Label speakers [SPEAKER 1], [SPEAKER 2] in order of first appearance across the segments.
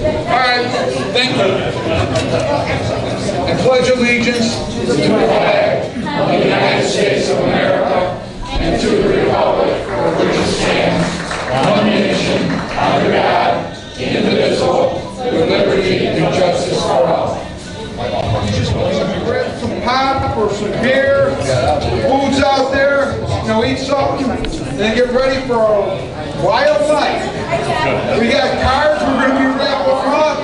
[SPEAKER 1] All right, thank you. I pledge allegiance to the flag of the United States of America and to the republic for which it stands, one nation, under God, indivisible, with liberty and justice for all. Grab some pop or some beer, food's out there, eat something, then get ready for a wild night. We got cards we're going to be raffling off.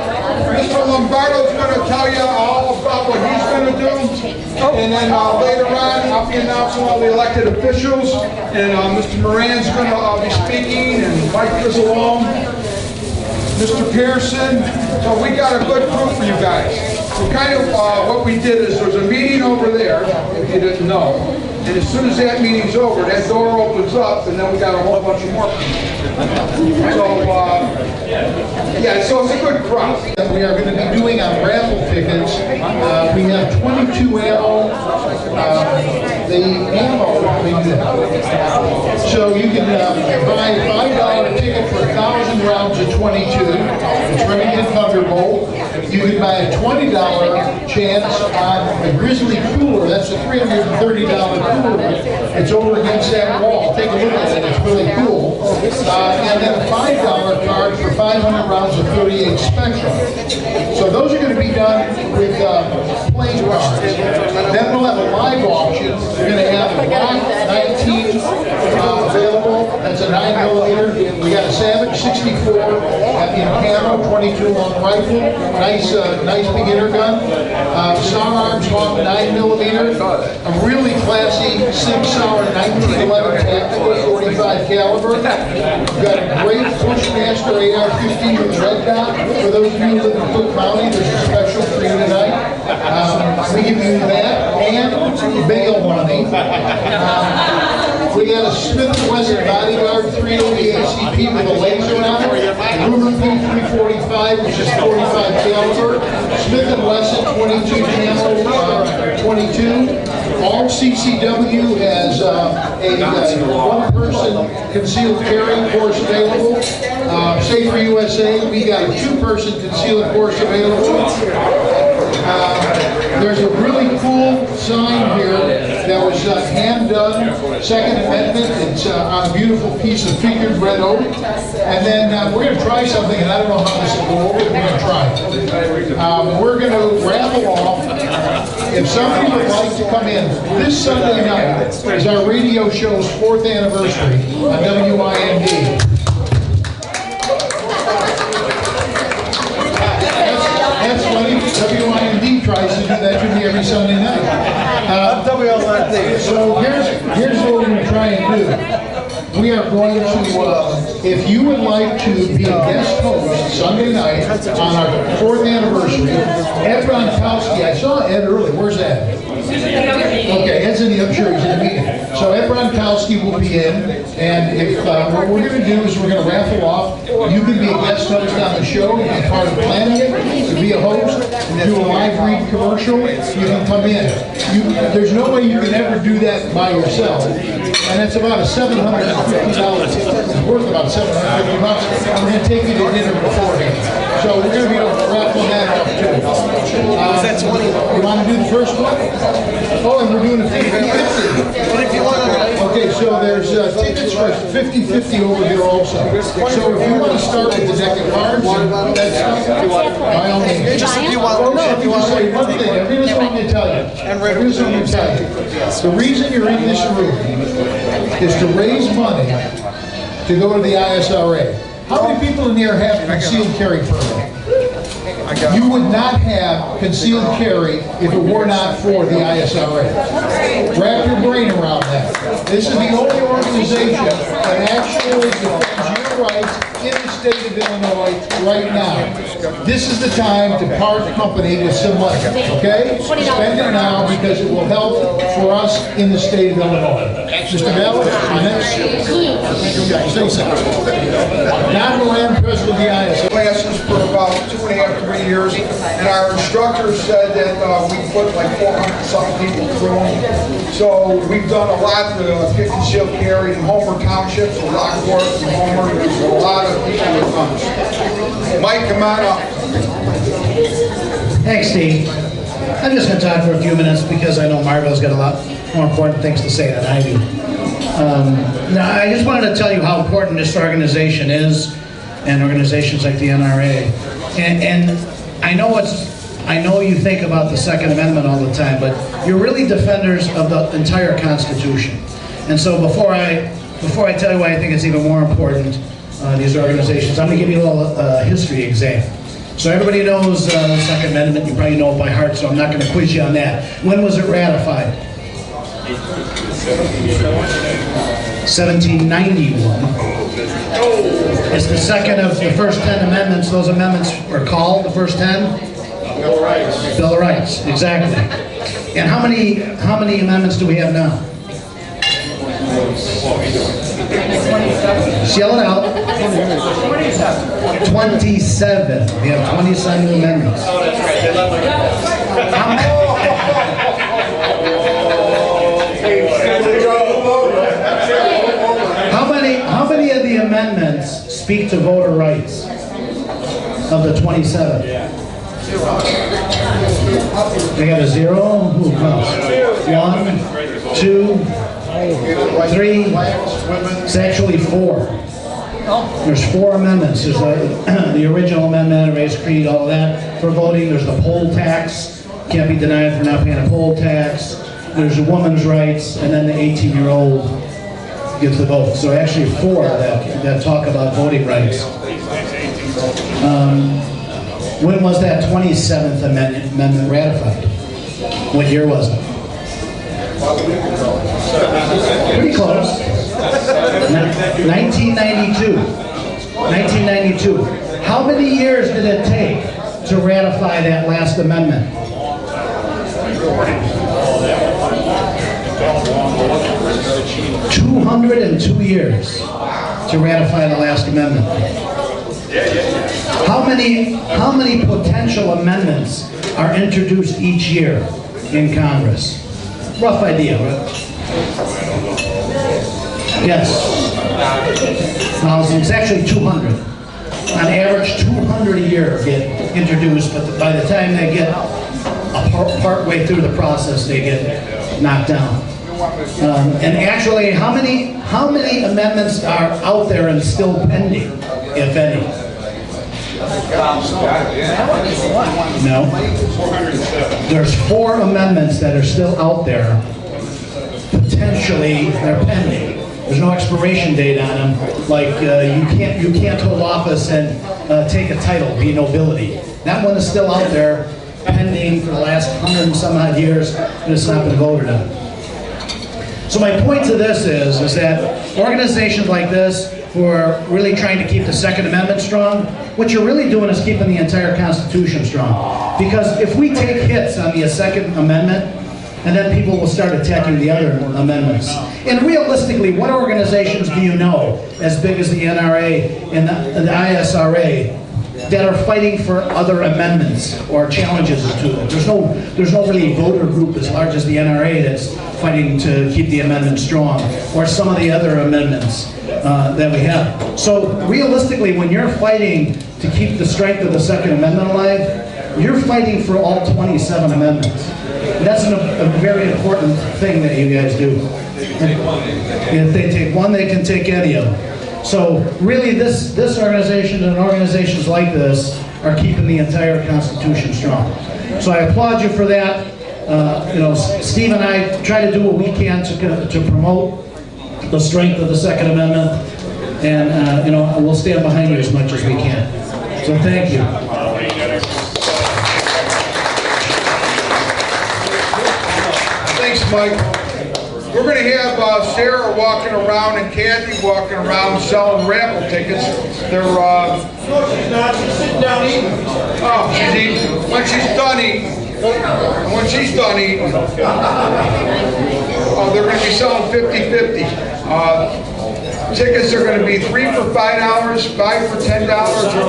[SPEAKER 1] Mr. Lombardo's going to tell you all about what he's going to do. And then later on, I'll be announcing all the elected officials. And Mr. Moran's going to be speaking, and Mike Grizzalone, Mr. Pearson. So we got a good group for you guys. So kind of what we did is there's a meeting over there, if you didn't know. And as soon as that meeting's over, that door opens up, and then we got a whole bunch of more people. So, yeah, so it's a good crowd.
[SPEAKER 2] We are going to be doing on raffle tickets. We have 22 ammo. The ammo, so you can buy a $5 ticket for 1,000 rounds of 22. It's Remington Thunderbolt. You can buy a $20 chance on a Grizzly cooler. That's a $330 cooler. It's over against that wall. Take a look at it. It's really cool. And then a $5 card for 500 rounds of 38 Spectrum. So those are going to be done with playing cards. Then we'll have a live auction. We're going to have a Glock 19 available. That's a 9mm. We got a Savage 64 in camo, 22 long rifle. Nice beginner gun. Star Arms Hawk 9mm. A really classy Sig Sauer 1911 tactical 45 caliber. We've got a great Bushmaster AR-15 with red dot. For those of you who live in Cook County, there's a special for you tonight. We give you that and bail money. We got a Smith & Wesson Bodyguard 380 ACP with a laser on it. Ruger P345, which is 45 caliber. Smith & Wesson 22 camo 22. All CCW has a one-person concealed carry course available. Safer USA, we got a two-person concealed course available. There's a really cool sign here that was hand done, Second Amendment. It's on a beautiful piece of figured red oak. And then we're going to try something, and I don't know how this will go over, but we're going to try it. We're going to raffle off. If somebody would like to come in, this Sunday night is our radio show's 4th anniversary on WIND. That's funny. WIND tries to do that to me every Sunday night. So here's what we're going to try and do. We are going to, if you would like to be a guest host Sunday night on our 4th anniversary, Ed Bronkowski, I saw Ed early. Where's Ed? Okay, Ed's in the, I'm sure he's in the meeting. So Ed Bronkowski will be in, and if what we're going to do is we're going to raffle off. You can be a guest host on the show. You can be part of planning it. You can be a host, do a live read commercial. You can come in. There's no way you can ever do that by yourself. And it's about a $750 ticket. It's worth about $750. I'm going to take you to dinner beforehand. So we're going to be raffling that off too. You want to do the first one? Oh, and we're doing a 50-50. Okay, so there's tickets for 50-50 over here also. So if you want to start with the deck of cards, that's by all means.
[SPEAKER 3] Just if you want.
[SPEAKER 2] Let me just say one thing. Here's what I'm going to tell you. Here's what I'm going to tell you. The reason you're in this room is to raise money to go to the ISRA. How many people in here have concealed carry permit? You would not have concealed carry if it were not for the ISRA. Wrap your brain around that. This is the only organization that actually defends your rights in the state of Illinois right now. This is the time to part company with some money, okay? Spend it now because it will help for us in the state of Illinois. Mr. Bell, next. Say something. Don Moran, President of the ISRA.
[SPEAKER 1] classes for about 2.5 to 3 years, and our instructors said that we put like 400-something people through them. So we've done a lot to kick and shield carry in Homer Township, so Lockport and Homer. There's a lot of people that come. Mike, come on up.
[SPEAKER 3] Thanks, Steve. I'm just going to talk for a few minutes because I know Marvell's got a lot more important things to say than I do. Now, I just wanted to tell you how important this organization is, and organizations like the NRA. And I know you think about the Second Amendment all the time, but you're really defenders of the entire Constitution. And so before I tell you why I think it's even more important, these organizations, I'm going to give you a little history exam. So everybody knows the Second Amendment, you probably know it by heart, so I'm not going to quiz you on that. When was it ratified? 1791. It's the second of the first 10 amendments. Those amendments are called, the first 10?
[SPEAKER 1] Bill of Rights.
[SPEAKER 3] Bill of Rights, exactly. And how many amendments do we have now? Just yell it out. 27. We have 27 amendments. How many of the amendments speak to voter rights of the 27? We got a 0. Who comes? 1, 2, 3. It's actually 4. There's 4 amendments. There's the original amendment, race, creed, all that for voting. There's the poll tax. Can't be denied for not paying a poll tax. There's the woman's rights, and then the 18-year-old gets the vote. So actually 4 that talk about voting rights. When was that 27th amendment ratified? What year was it? Pretty close. 1992. 1992. How many years did it take to ratify that last amendment? 202 years to ratify the last amendment. How many potential amendments are introduced each year in Congress? Rough idea, right? Yes. It's actually 200. On average, 200 a year get introduced, but by the time they get part way through the process, they get knocked down. And actually, how many amendments are out there and still pending, if any? No. There's 4 amendments that are still out there. Potentially, they're pending. There's no expiration date on them. Like you can't hold office and take a title, be nobility. That one is still out there, pending for the last 100 and some odd years, and it's not been voted on. So my point to this is that organizations like this who are really trying to keep the Second Amendment strong, what you're really doing is keeping the entire Constitution strong. Because if we take hits on the Second Amendment, and then people will start attacking the other amendments. And realistically, what organizations do you know, as big as the NRA and the ISRA, that are fighting for other amendments or challenges to them? There's no really voter group as large as the NRA that's fighting to keep the amendment strong, or some of the other amendments that we have. So realistically, when you're fighting to keep the strength of the Second Amendment alive, you're fighting for all 27 amendments. And that's a very important thing that you guys do. And if they take one, they can take any of them. So really, this organization and organizations like this are keeping the entire Constitution strong. So I applaud you for that. Steve and I try to do what we can to promote the strength of the Second Amendment, and we'll stand behind you as much as we can. So thank you.
[SPEAKER 1] Thanks, Mike. We're going to have Sarah walking around and Kathy walking around selling raffle tickets. They're, no, she's not. She's sitting down eating. Oh, she's eating. When she's done eating, they're going to be selling 50-50. Tickets are going to be 3 for $5, 5 for $10,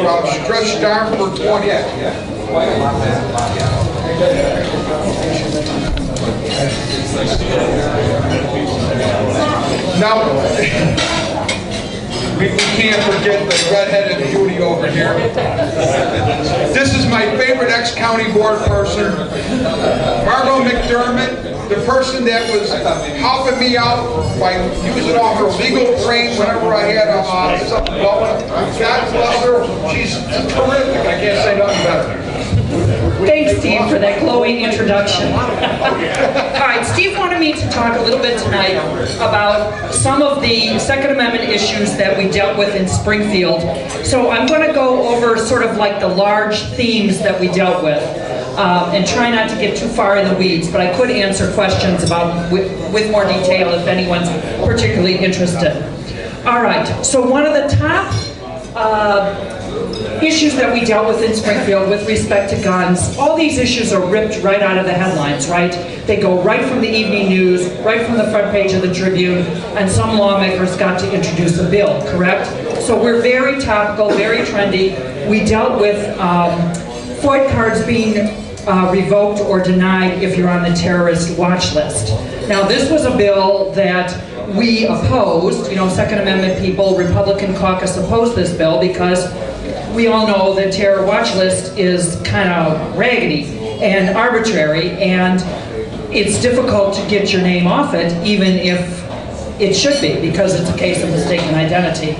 [SPEAKER 1] or stretched arm for 20. Now, we can't forget the redheaded beauty over here. This is my favorite ex-county board person, Margot McDermott, the person that was helping me out by using all her legal brain whenever I had something going. God bless her. She's terrific. I can't say nothing better.
[SPEAKER 4] Thanks, Steve, for that glowing introduction. All right, Steve wanted me to talk a little bit tonight about some of the Second Amendment issues that we dealt with in Springfield. So I'm going to go over sort of like the large themes that we dealt with. And try not to get too far in the weeds, but I could answer questions about with more detail if anyone's particularly interested. All right, so one of the top issues that we dealt with in Springfield with respect to guns, all these issues are ripped right out of the headlines, right? They go right from the evening news, right from the front page of the Tribune, and some lawmakers got to introduce a bill, correct? So we're very topical, very trendy. We dealt with FOID cards being revoked or denied if you're on the terrorist watch list. Now this was a bill that we opposed, you know, Second Amendment people, Republican caucus opposed this bill because we all know the terror watch list is kind of raggedy and arbitrary, and it's difficult to get your name off it, even if it should be, because it's a case of mistaken identity.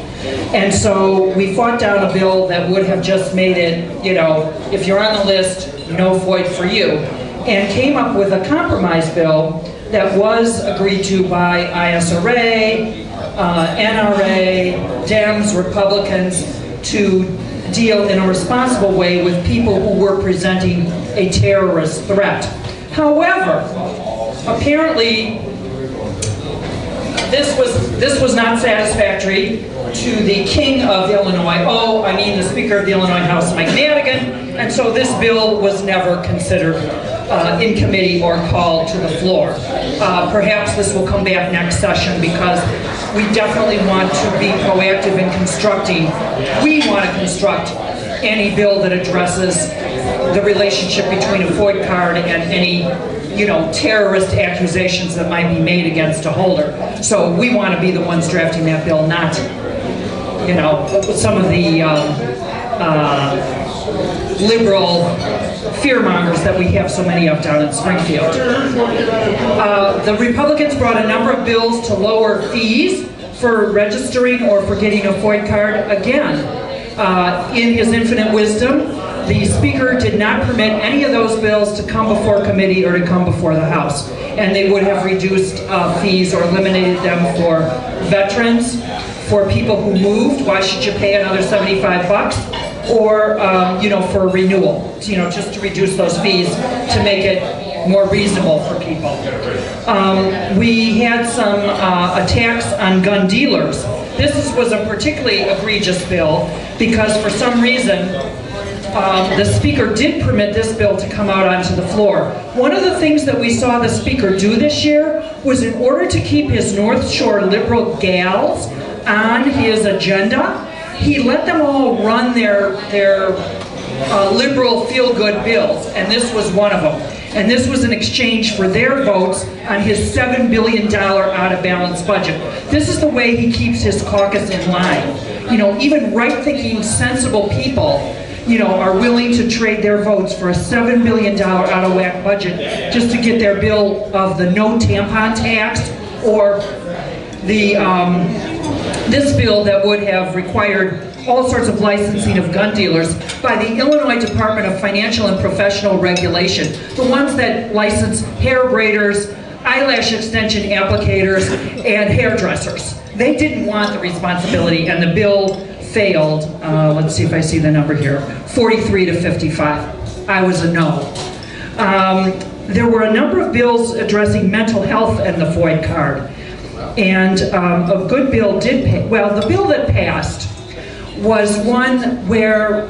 [SPEAKER 4] And so we fought down a bill that would have just made it, you know, if you're on the list, no FOID for you, and came up with a compromise bill that was agreed to by ISRA, NRA, Dems, Republicans, to deal in a responsible way with people who were presenting a terrorist threat. However, apparently this was not satisfactory to the king of Illinois, the Speaker of the Illinois House, Mike Madigan, and so this bill was never considered in committee or called to the floor. Perhaps this will come back next session because we definitely want to be proactive in constructing. We want to construct any bill that addresses the relationship between a FOID card and any, you know, terrorist accusations that might be made against a holder. So we want to be the ones drafting that bill, not, you know, some of the liberal fearmongers that we have so many of down in Springfield. The Republicans brought a number of bills to lower fees for registering or for getting a FOID card. Again, in his infinite wisdom, the Speaker did not permit any of those bills to come before committee or to come before the House. And they would have reduced fees or eliminated them for veterans, for people who moved. Why should you pay another 75 bucks? Or, you know, for renewal, you know, just to reduce those fees to make it more reasonable for people. We had some attacks on gun dealers. This was a particularly egregious bill because for some reason the Speaker did permit this bill to come out onto the floor. One of the things that we saw the Speaker do this year was, in order to keep his North Shore liberal gals on his agenda, he let them all run their liberal feel-good bills, and this was one of them. And this was in exchange for their votes on his $7 billion out-of-balance budget. This is the way he keeps his caucus in line. You know, even right-thinking, sensible people, you know, are willing to trade their votes for a $7 billion out-of-whack budget just to get their bill of the no tampon tax, or the this bill that would have required all sorts of licensing of gun dealers by the Illinois Department of Financial and Professional Regulation, the ones that license hair braiders, eyelash extension applicators, and hairdressers. They didn't want the responsibility, and the bill failed. Let's see if I see the number here, 43 to 55. I was a no. There were a number of bills addressing mental health and the FOID card. And a good bill did pass. Well, the bill that passed was one where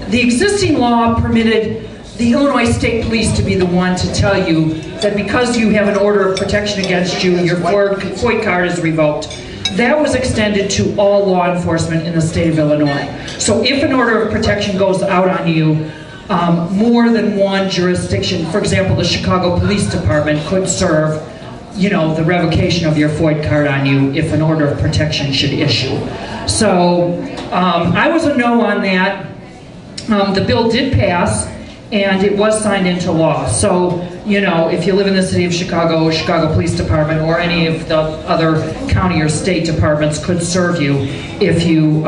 [SPEAKER 4] the existing law permitted the Illinois State Police to be the one to tell you that because you have an order of protection against you, your FOID card is revoked. that was extended to all law enforcement in the state of Illinois. So if an order of protection goes out on you, more than one jurisdiction, for example, the Chicago Police Department could serve, you know, the revocation of your FOID card on you if an order of protection should issue. So I was a no on that. The bill did pass, and it was signed into law. So, you know, if you live in the city of Chicago, Chicago Police Department, or any of the other county or state departments could serve you if you,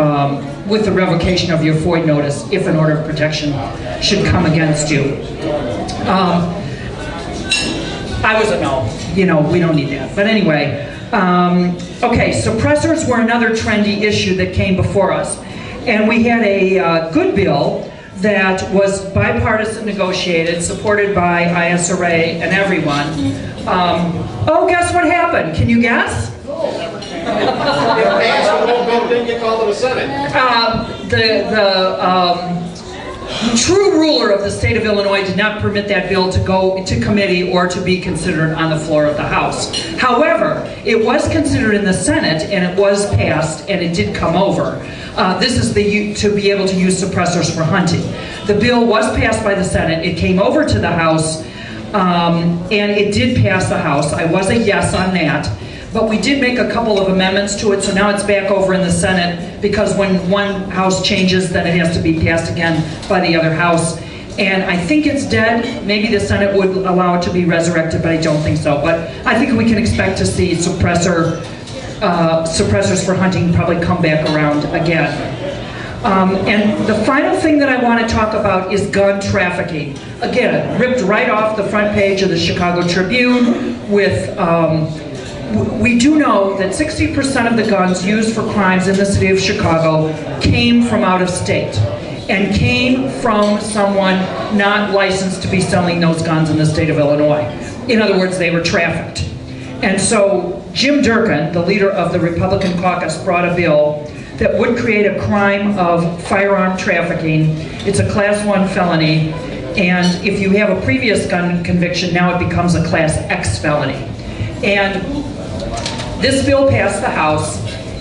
[SPEAKER 4] with the revocation of your FOID notice, if an order of protection should come against you. I was a no. You know, we don't need that. But anyway, okay, suppressors were another trendy issue that came before us. And we had a good bill that was bipartisan negotiated, supported by ISRA and everyone. Oh, guess what happened? Can you guess?
[SPEAKER 5] Didn't get called to the Senate.
[SPEAKER 4] The true ruler of the state of Illinois did not permit that bill to go to committee or to be considered on the floor of the House. However, it was considered in the Senate, and it was passed, and it did come over. This is to be able to use suppressors for hunting. The bill was passed by the Senate. It came over to the House, and it did pass the House. I was a yes on that. But we did make a couple of amendments to it, so now it's back over in the Senate, because when one House changes, then it has to be passed again by the other House. And I think it's dead. Maybe the Senate would allow it to be resurrected, but I don't think so. But I think we can expect to see suppressors for hunting probably come back around again. And the final thing that I want to talk about is gun trafficking. Again, ripped right off the front page of the Chicago Tribune with we do know that 60% of the guns used for crimes in the city of Chicago came from out of state and came from someone not licensed to be selling those guns in the state of Illinois. In other words, they were trafficked. And so Jim Durkin, the leader of the Republican caucus, brought a bill that would create a crime of firearm trafficking. It's a Class 1 felony, and if you have a previous gun conviction, now it becomes a Class X felony. And this bill passed the House,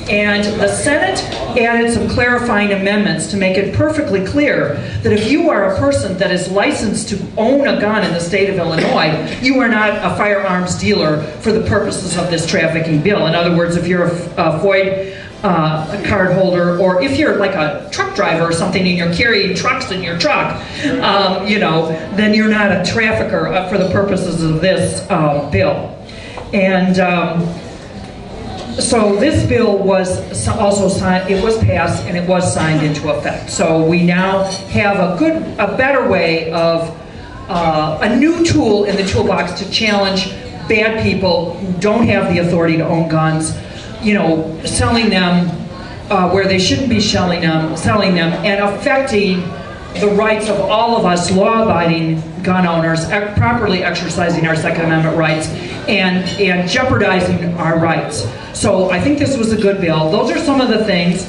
[SPEAKER 4] and the Senate added some clarifying amendments to make it perfectly clear that if you are a person that is licensed to own a gun in the state of Illinois, you are not a firearms dealer for the purposes of this trafficking bill. In other words, if you're a FOID card holder, or if you're like a truck driver or something and you're carrying trucks in your truck, you know, then you're not a trafficker for the purposes of this bill. And so this bill was also signed, it was passed, and it was signed into effect. So we now have a better way of, a new tool in the toolbox to challenge bad people who don't have the authority to own guns, you know, selling them where they shouldn't be selling them, and affecting the rights of all of us law-abiding gun owners, properly exercising our Second Amendment rights, and jeopardizing our rights. So I think this was a good bill. Those are some of the things.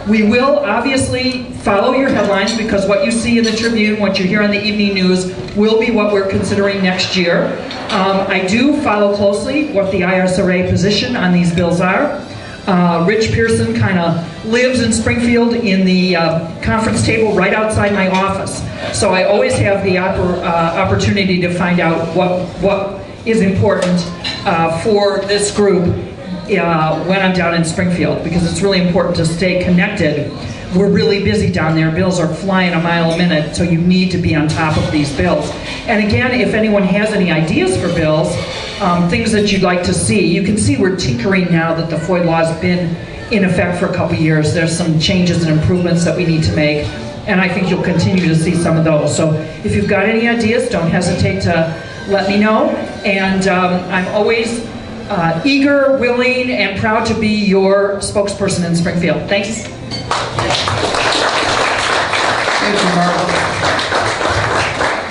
[SPEAKER 4] We will obviously follow your headlines, because what you see in the Tribune, what you hear on the evening news, will be what we're considering next year. I do follow closely what the ISRA position on these bills are. Rich Pearson kind of lives in Springfield in the conference table right outside my office. So I always have the opportunity to find out what is important for this group when I'm down in Springfield, because it's really important to stay connected. We're really busy down there. Bills are flying a mile a minute, so you need to be on top of these bills. And again, if anyone has any ideas for bills, things that you'd like to see, you can see we're tinkering now that the FOID law has been in effect for a couple years. There's some changes and improvements that we need to make, and I think you'll continue to see some of those. So if you've got any ideas, don't hesitate to let me know. And I'm always eager, willing, and proud to be your spokesperson in Springfield. Thanks.
[SPEAKER 1] Thank you, Mark.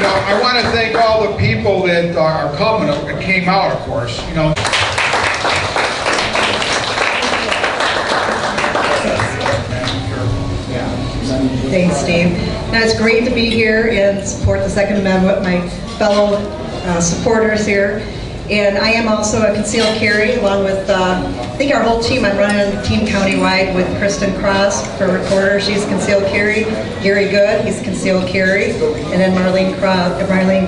[SPEAKER 1] Now, I want to thank all the people that are coming, that came out, of course. You know.
[SPEAKER 6] Thanks, Steve. Now, it's great to be here and support the Second Amendment with my fellow supporters here. And I am also a concealed carry, along with, I think our whole team. I'm running a team countywide with Kristen Cross for recorder. She's concealed carry. Gary Good, he's concealed carry. And then Marlene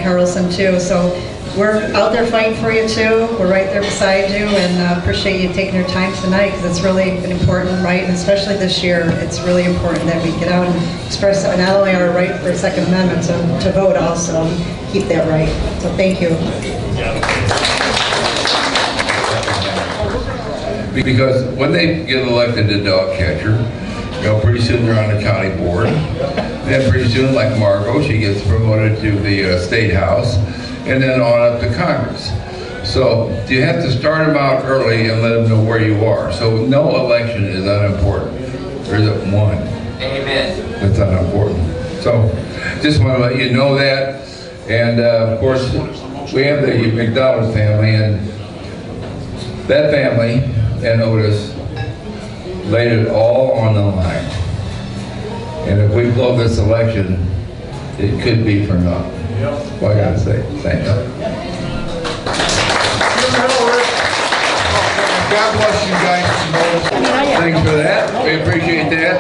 [SPEAKER 6] Carlson too. So we're out there fighting for you too. We're right there beside you, and appreciate you taking your time tonight, because it's really an important right, and especially this year, it's really important that we get out and express not only our right for Second Amendment to vote, also keep that right. So thank you.
[SPEAKER 7] Because when they get elected to dog catcher, pretty soon they're on the county board. Then pretty soon, like Margot, she gets promoted to the state house, and then on up to Congress. So you have to start them out early and let them know where you are. So no election is unimportant. There isn't one.
[SPEAKER 8] Amen.
[SPEAKER 7] That's unimportant. So just want to let you know that. And of course, we have the McDonald family, and that family and Otis laid it all on the line. And if we blow this election, it could be for naught. Well, I gotta say, thank you.
[SPEAKER 1] God bless you guys.
[SPEAKER 7] Thanks for that. We appreciate that.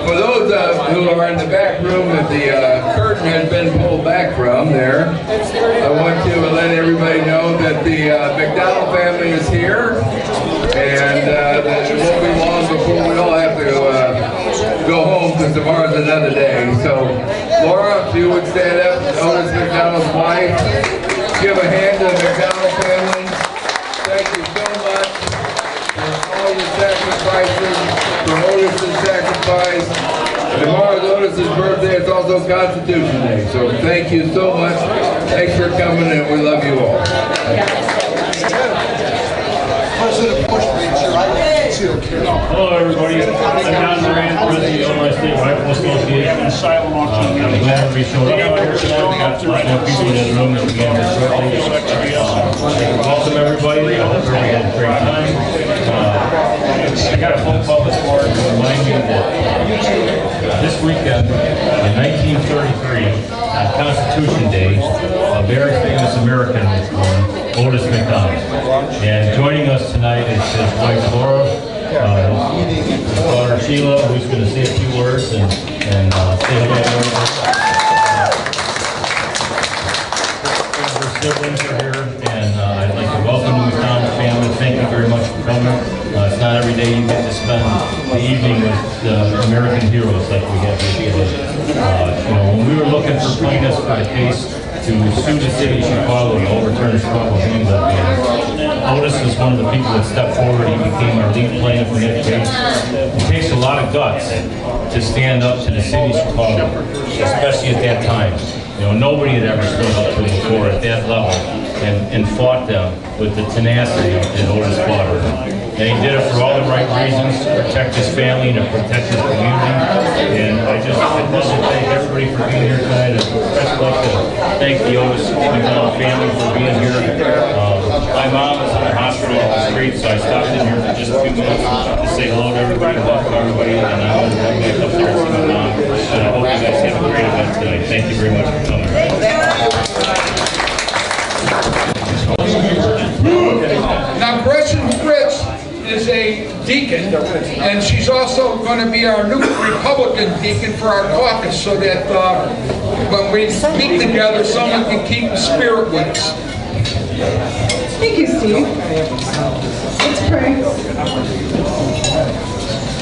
[SPEAKER 7] For those who are in the back room that the curtain has been pulled back from there, I want to let everybody know that the McDonald family is here, and that it won't be long before we all have to go home, because tomorrow's another day. So, Laura, if you would stand up, Otis McDonald's wife, give a hand to the McDonald family. Thank you so much for all your sacrifices, for Otis's sacrifice. Tomorrow's Otis's birthday. It's also Constitution Day. So thank you so much. Thanks for coming, and we love you all.
[SPEAKER 9] Hello everybody, I'm Don Moran, President of the Illinois State Rifle Association. I'm glad everybody showed up here tonight. We got a lot more people in the room that we get here shortly. Welcome everybody, I hope everybody had a great time. I got a phone call this morning to remind me that this weekend in 1933, on Constitution Day, a very famous American was born, Otis McDonald. And joining us tonight is his wife Laura, his daughter Sheila, who's going to say a few words and say hello to everybody. Her siblings are here, and I'd like to welcome the McDonald family. Thank you very much for coming. It's not every day you get to spend the evening with American heroes like we have here today. When we were looking for plaintiffs for the case to sue the city of Chicago to overturn the Chicago handgun ban, Otis was one of the people that stepped forward. He became our lead plaintiff in that case. It takes a lot of guts to stand up to the city of Chicago, especially at that time. Nobody had ever stood up to him before at that level and fought them with the tenacity that Otis fought them. And he did it for all the right reasons, to protect his family and to protect his community. And I'd just like to thank everybody for being here tonight. I'd especially like to thank the Otis McDonald family for being here. My mom is in the hospital on the street, so I stopped in here for just a few minutes to say hello to everybody and welcome everybody. And I'm going to run back up there and see my mom. And I hope you guys have a great event tonight. Thank you very much for coming.
[SPEAKER 1] Now, Gretchen Fritz is a deacon, and she's also going to be our new Republican deacon for our caucus, so that when we meet together, someone can keep the spirit with us.
[SPEAKER 10] Thank you, Steve. Let's pray.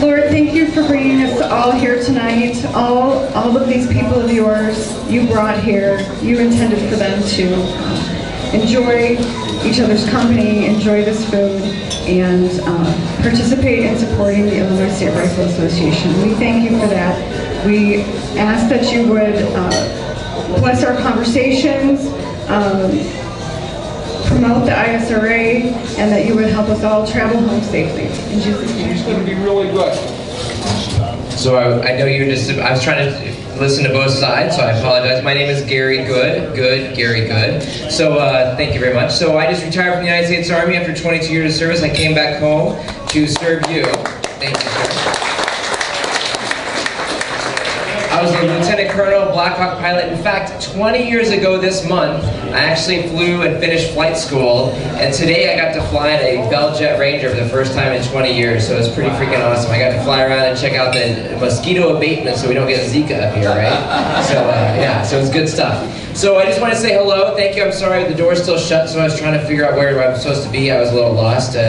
[SPEAKER 10] Lord, thank you for bringing us all here tonight. All of these people of yours you brought here, you intended for them to enjoy each other's company, enjoy this food, and participate in supporting the Illinois State Rifle Association. We thank you for that. We ask that you would bless our conversations, promote the ISRA, and that you would help us all travel home safely. In Jesus' name.
[SPEAKER 1] It's going to be really good.
[SPEAKER 8] So I know you just, I was trying to listen to both sides, so I apologize. My name is Gary Gary Good. So thank you very much. So I just retired from the United States Army after 22 years of service. I came back home to serve you. Thank you, sir. I was a lieutenant colonel, Black Hawk pilot. In fact, 20 years ago this month, I actually flew and finished flight school, and today I got to fly in a Bell Jet Ranger for the first time in 20 years, so it's pretty freaking awesome. I got to fly around and check out the mosquito abatement so we don't get Zika up here, right? So yeah, so it's good stuff. So I just want to say hello, thank you. I'm sorry the door's still shut, so I was trying to figure out where I'm supposed to be. I was a little lost. You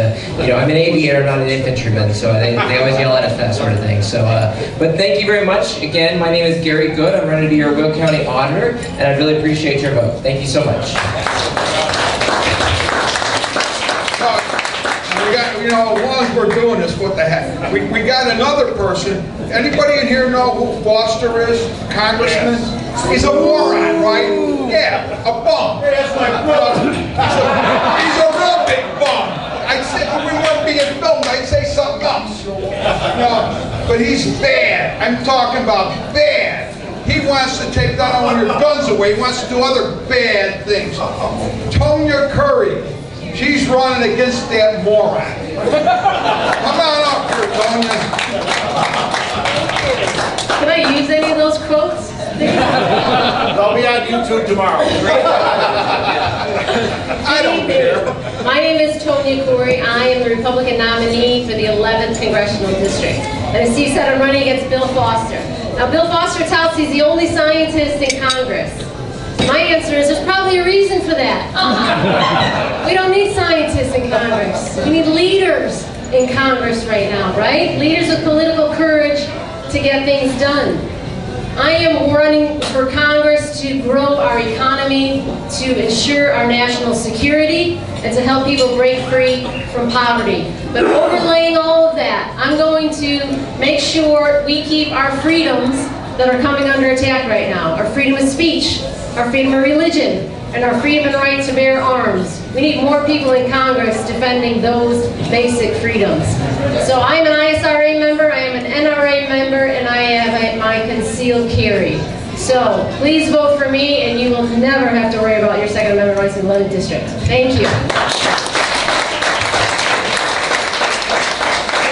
[SPEAKER 8] know, I'm an aviator, not an infantryman, so they always yell at us, that sort of thing. So, but thank you very much. Again, my name is Gary Good. I'm running to be your Will County Auditor, and I really appreciate your vote. Thank you so much.
[SPEAKER 1] We got, you know, as long as we're doing this, what the heck? We got another person. Anybody in here know who Foster is? Congressman? He's a moron, right? Yeah, a bum. That's my brother. He's a real big bum. I'd say, if we weren't being filmed, I'd say something else. No, but he's bad. I'm talking about bad. He wants to take not only your guns away, he wants to do other bad things. Tonya Curry, she's running against that moron. Come on up here, Tonya.
[SPEAKER 11] Can I use any of those quotes?
[SPEAKER 5] They'll be on YouTube tomorrow.
[SPEAKER 1] I don't care.
[SPEAKER 11] My name is Tonya Corey. I am the Republican nominee for the 11th Congressional District. And as Steve said, I'm running against Bill Foster. Now, Bill Foster touts he's the only scientist in Congress. My answer is there's probably a reason for that. We don't need scientists in Congress. We need leaders in Congress right now, right? Leaders with political courage to get things done. I am running for Congress to grow our economy, to ensure our national security, and to help people break free from poverty. But overlaying all of that, I'm going to make sure we keep our freedoms that are coming under attack right now. Our freedom of speech, our freedom of religion, and our freedom and right to bear arms. We need more people in Congress defending those basic freedoms. So I'm an ISRA member, I am an NRA member, and I have my concealed carry. So please vote for me, and you will never have to worry about your Second Amendment rights in the 11th District. Thank you.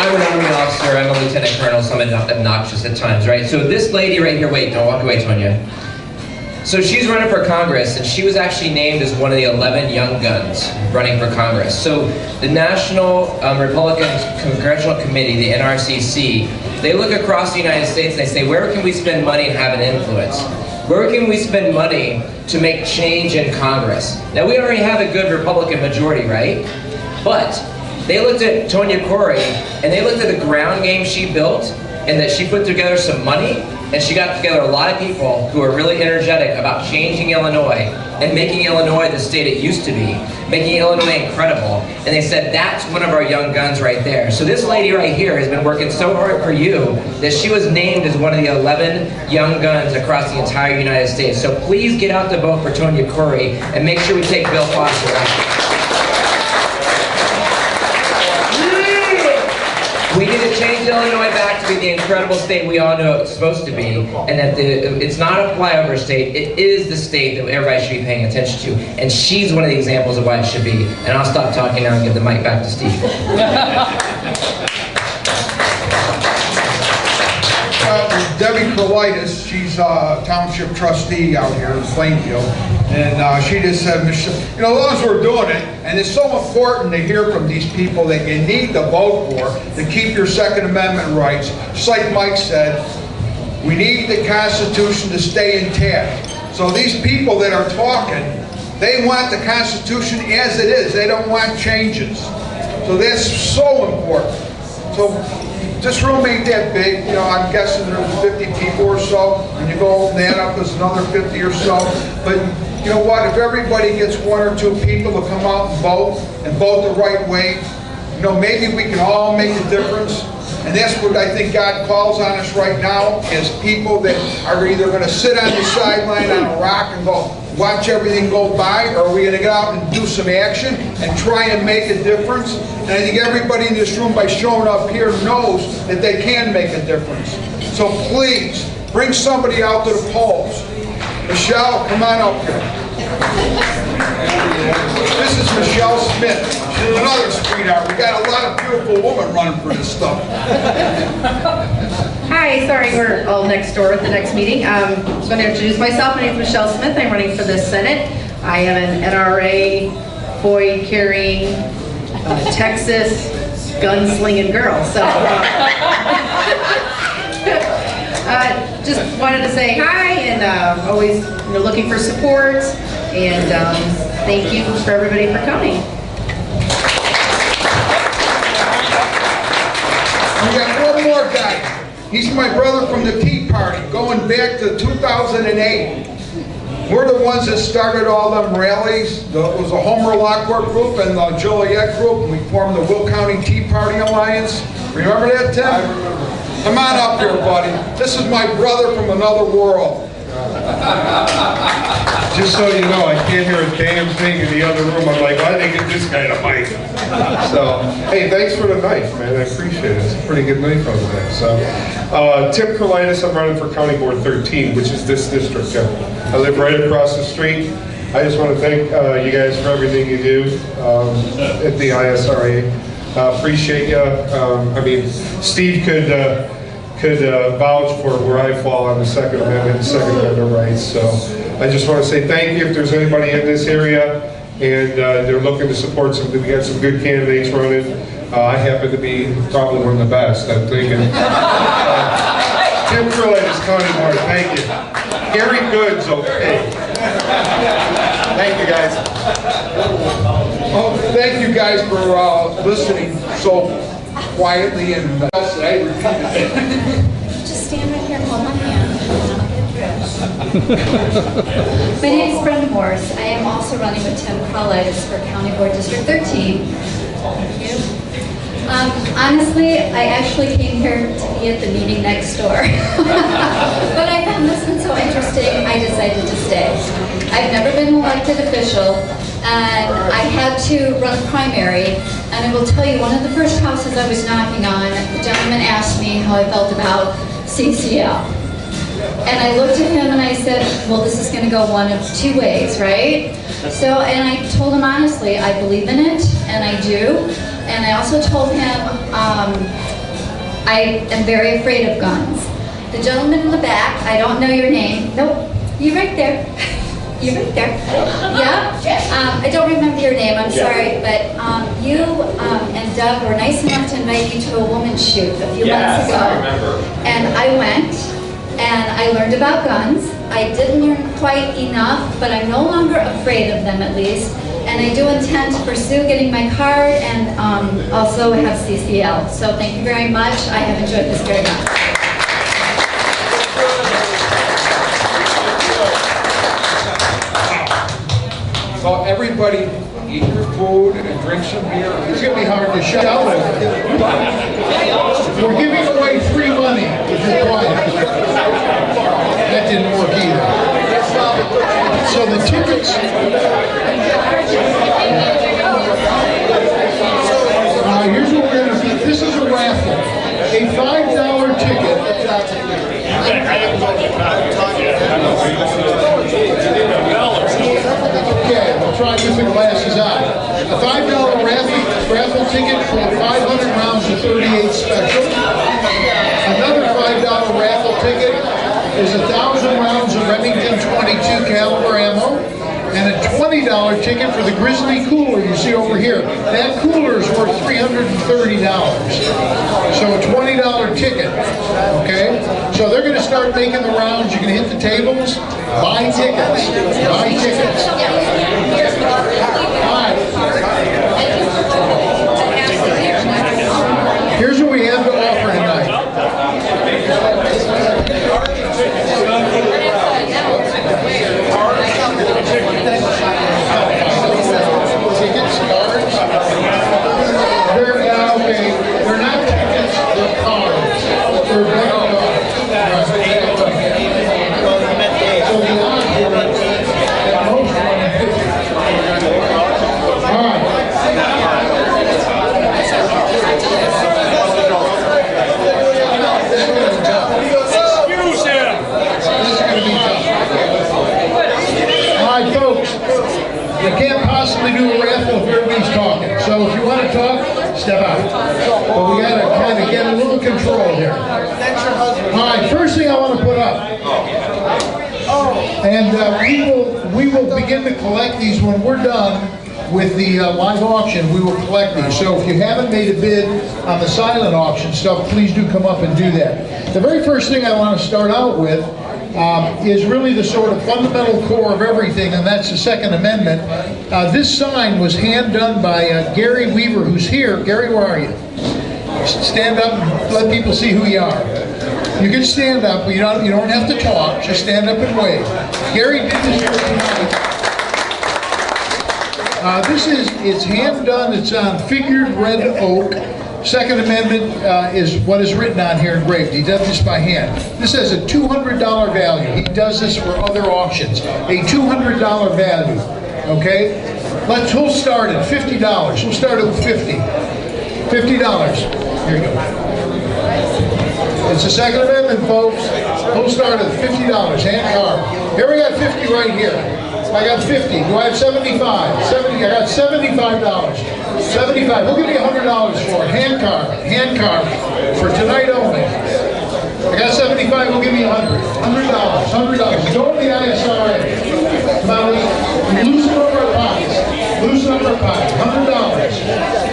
[SPEAKER 8] I'm an Army officer, I'm a lieutenant colonel, so I'm obnoxious at times, right? So this lady right here, wait, don't walk away, Tonya. So she's running for Congress, and she was actually named as one of the 11 young guns running for Congress. So the National Republican Congressional Committee, the NRCC, they look across the United States and they say, where can we spend money and have an influence? Where can we spend money to make change in Congress? Now, we already have a good Republican majority, right? But they looked at Tonya Corey, and they looked at the ground game she built, and that she put together some money, and she got together a lot of people who are really energetic about changing Illinois and making Illinois the state it used to be, making Illinois incredible. And they said, that's one of our young guns right there. So this lady right here has been working so hard for you that she was named as one of the 11 young guns across the entire United States. So please get out to vote for Tonya Corey and make sure we take Bill Foster out. We need to change Illinois back to be the incredible state we all know it's supposed to be, and that it's not a flyover state, it is the state that everybody should be paying attention to, and she's one of the examples of why it should be. And I'll stop talking now and give the mic back to Steve.
[SPEAKER 1] Debbie Krolitis, she's a township trustee out here in Plainfield, and she just said, you know, as long as we're doing it, and it's so important to hear from these people that you need to vote for to keep your Second Amendment rights. Just like Mike said, we need the Constitution to stay intact. So these people that are talking, they want the Constitution as it is. They don't want changes. So that's so important. So this room ain't that big, you know, I'm guessing there's 50 people or so. When you go open that up, there's another 50 or so. But you know what, if everybody gets one or two people to come out and vote the right way, you know, maybe we can all make a difference. And that's what I think God calls on us right now, is people that are either going to sit on the sideline on a rock and go, watch everything go by, or are we going to get out and do some action and try and make a difference? And I think everybody in this room, by showing up here, knows that they can make a difference. So please, bring somebody out to the polls. Michelle, come on up here. This is Michelle Smith. She's another sweetheart. We got a lot of beautiful women running for this stuff.
[SPEAKER 12] Hi, Hi, sorry, we're all next door at the next meeting. Just want to introduce myself. My name is Michelle Smith. I'm running for the Senate. I am an NRA, FOID carrying, Texas gunslinging girl. So, just wanted to say hi, and always looking for support. And thank you for everybody for coming.
[SPEAKER 1] We got one more guy. He's my brother from the Tea Party, going back to 2008. We're the ones that started all them rallies. It was the Homer Lockwood group and the Joliet group, and we formed the Will County Tea Party Alliance. Remember that, Tim? I remember. Come on up here, buddy. This is my brother from another world.
[SPEAKER 13] Just so you know, I can't hear a damn thing in the other room. I'm like, why did they get this guy to mic? So, hey, thanks for the knife, man. I appreciate it. It's a pretty good knife on there. So, Tim Carlitis, I'm running for County Board 13, which is this district. I live right across the street. I just want to thank you guys for everything you do at the ISRA. Appreciate you. I mean, Steve could vouch for where I fall on the Second Amendment and Second Amendment rights. So I just want to say thank you. If there's anybody in this area and they're looking to support something, we got some good candidates running. I happen to be probably one of the best, I'm thinking. Tim Carlitis, County Board, thank you. Gary Good's okay.
[SPEAKER 1] Thank you, guys. Oh, thank you guys for listening so quietly and
[SPEAKER 14] Just stand right here and hold my hand. My name is Brenda Morse. I am also running with Tim Carlitis for County Board District 13. Thank you. Honestly, I actually came here to be at the meeting next door. But I found this one so interesting, I decided to stay. I've never been an elected official, and I had to run a primary, and I will tell you, one of the first houses I was knocking on, the gentleman asked me how I felt about CCL. And I looked at him and I said, well, this is going to go one of two ways, right? So, and I told him honestly, I believe in it, and I do. And I also told him, I am very afraid of guns. The gentleman in the back, I don't know your name. Nope, you're right there. You're right there. Yeah? I don't remember your name, I'm sorry, but you and Doug were nice enough to invite me to a woman's shoot a few months ago. I remember. And I went, and I learned about guns. I didn't learn quite enough, but I'm no longer afraid of them, at least. And I do intend to pursue getting my card and also have CCL. So thank you very much. I have enjoyed this very much.
[SPEAKER 1] So everybody eat your food and drink some beer.
[SPEAKER 2] It's going to be hard to shut out. We're giving away free money if you're quiet. That didn't work either. So the tickets. Here's what we're going to do. This is a raffle. A $5 ticket. Okay, we'll try to get the glasses out. A $5 raffle ticket for 500 rounds of 38 special. Another $5 raffle ticket is 1,000 rounds of Remington 22 caliber ammo. And a $20 ticket for the Grizzly cooler you see over here. That cooler is worth $330. So a $20 ticket, okay? So they're going to start making the rounds. You can hit the tables, buy tickets, buy tickets. All right. Here's what we have to offer tonight. They're not tickets, they're cards. They're bank cards. So the odds are that most all right. This is going to be tough. Excuse him. This is going to be tough. All right, folks. You can't possibly do a raffle if everybody's talking. So if you want to talk, step out. But we got to kind of get a little control here. All And we will begin to collect these when we're done with the live auction. We will collect these. So if you haven't made a bid on the silent auction stuff, please do come up and do that. The very first thing I want to start out with is really the sort of fundamental core of everything, and that's the Second Amendment. This sign was hand done by Gary Weaver, who's here. Gary, where are you? Stand up and let people see who you are. You can stand up, but you don't have to talk. Just stand up and wave. Gary did this here tonight. It's hand done. It's on figured red oak. Second Amendment is what is written on here engraved. He does this by hand. This has a $200 value. He does this for other auctions. A $200 value. Okay? We'll start at $50. We'll start at 50. $50. Here you go. It's the Second Amendment, folks. We'll start at $50. Hand carved. Here we got 50 right here. I got 50. Do I have 75? 70. I got $75. 75. We'll give you $100 for it. Hand carved. Hand carved. For tonight only. I got 75. We'll give you $100. $100. $100. Go to the ISRA. Come on, loosen up our pockets. Loosen up our pockets. $100.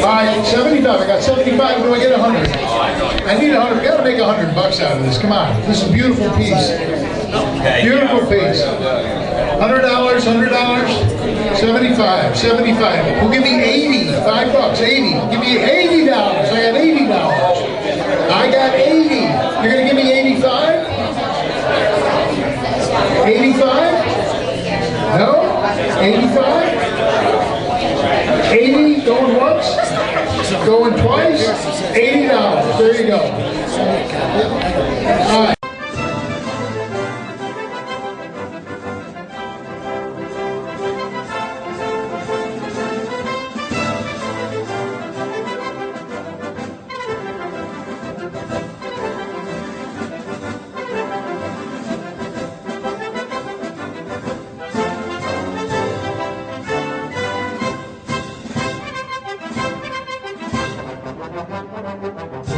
[SPEAKER 2] All right, 75. I got 75. Do I get 100? I need 100. We got to make $100 out of this. Come on. This is a beautiful piece. Beautiful piece. $100. $100. 75. 75. We'll give you 80. $5. 80. Give me $80. I got $80. I got 80. You're going to give me 85? 85? No? 85? 80, going once, going twice, $80. There you go. All right.
[SPEAKER 15] Thank you.